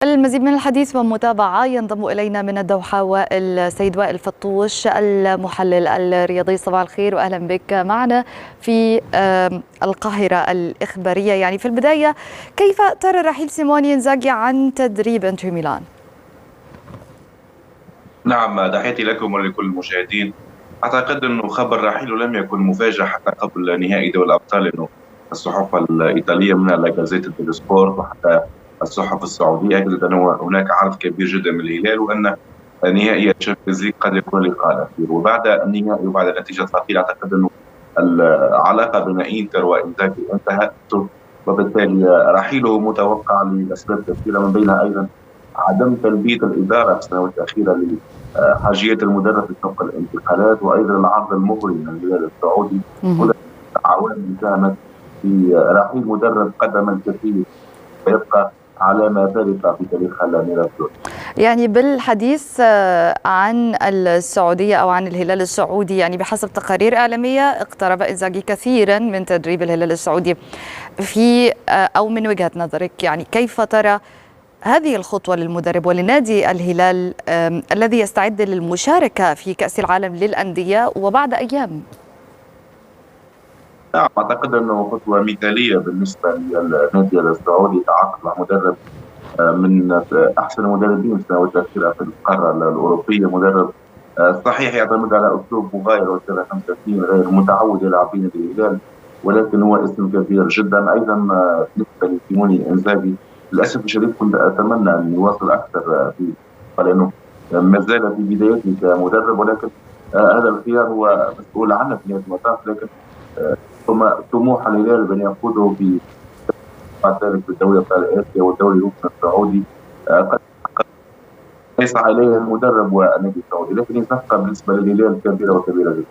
المزيد من الحديث والمتابعة ينضم إلينا من الدوحة السيد وائل فطوش المحلل الرياضي. صباح الخير وأهلا بك معنا في القاهرة الإخبارية. يعني في البداية، كيف ترى رحيل سيموني إنزاغي عن تدريب انتر ميلان؟ نعم، تحياتي لكم ولكل المشاهدين. أعتقد أنه خبر رحيله لم يكن مفاجأ حتى قبل نهائي دوري الأبطال، أنه الصحف الإيطالية من لا جازيتا ديلو سبورت وحتى الصحف السعودية أكدت أن هناك عرض كبير جدا من الهلال، وأن نهائي الشامبيونز ليج قد يكون لقاء الأخير. وبعد النهائي وبعد النتيجة الثقيلة أعتقد أنه العلاقة بين إنتر وإنزاغي انتهت، وبالتالي رحيله متوقع لأسباب كثيرة، من بينها أيضا عدم تلبية الإدارة في السنوات الأخيرة حاجية المدرب في سوق الانتقالات، وايضا العرض المغري من الهلال السعودي. كل عوامل ساهمت في رحيل مدرب قدم الكثير ويبقى علامة فارقة في تاريخ الأميرة السعودية. يعني بالحديث عن السعودية أو عن الهلال السعودي، يعني بحسب تقارير إعلامية اقترب إنزاغي كثيرا من تدريب الهلال السعودي. في أو من وجهة نظرك، يعني كيف ترى هذه الخطوة للمدرب ولنادي الهلال الذي يستعد للمشاركة في كأس العالم للأندية وبعد أيام؟ نعم، أعتقد أنه خطوة مثالية بالنسبة للنادي السعودي. تعاقد مع مدرب من أحسن المدربين في السنوات الأخيرة في القارة الأوروبية، مدرب صحيح يعتمد على أسلوب مغاير و3-5-2 غير متعود يلعب في نادي الهلال، ولكن هو اسم كبير جدا. أيضا بالنسبة لسيموني إنزاغي، للأسف الشديد كنت أتمنى أن يواصل أكثر في، لأنه ما زال في بدايته كمدرب، ولكن هذا الخيار هو مسؤول عنه في نهاية المطاف. لكن طموح الهلال بأن يفوزوا بعد ذلك بالدوري ابطال اسيا والدوري الركن السعودي قد ليس عليه المدرب والنادي السعودي، لكن الصفقه بالنسبه للهلال كبيره وكبيره جدا.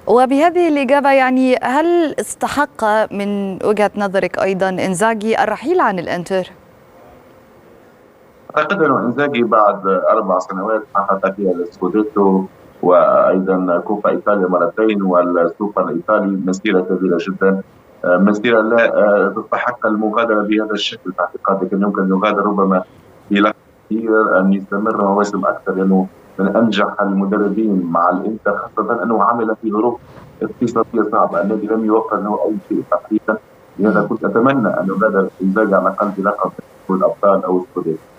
وبهذه الإجابة، يعني هل استحق من وجهة نظرك أيضا إنزاغي الرحيل عن الإنتر؟ أعتقد أنه إنزاغي بعد 4 سنوات حقق فيها السكوديتو وأيضا كوبا إيطاليا مرتين والسوبر الإيطالي، مسيرة كبيرة جدا، مسيرة لا تستحق المغادرة بهذا الشكل في اعتقادي. كان يمكن يغادر ربما بلقب كثير، أن يستمر مواسم أكثر، لأنه من أنجح المدربين مع الإنتر، خاصة أنه عمل في ظروف اقتصادية صعبة. الذي لم يوفر له أي شيء تقريبا، لهذا كنت أتمنى أن يغادر إنزاغي على الأقل بلقب الأبطال أو السكوديتو.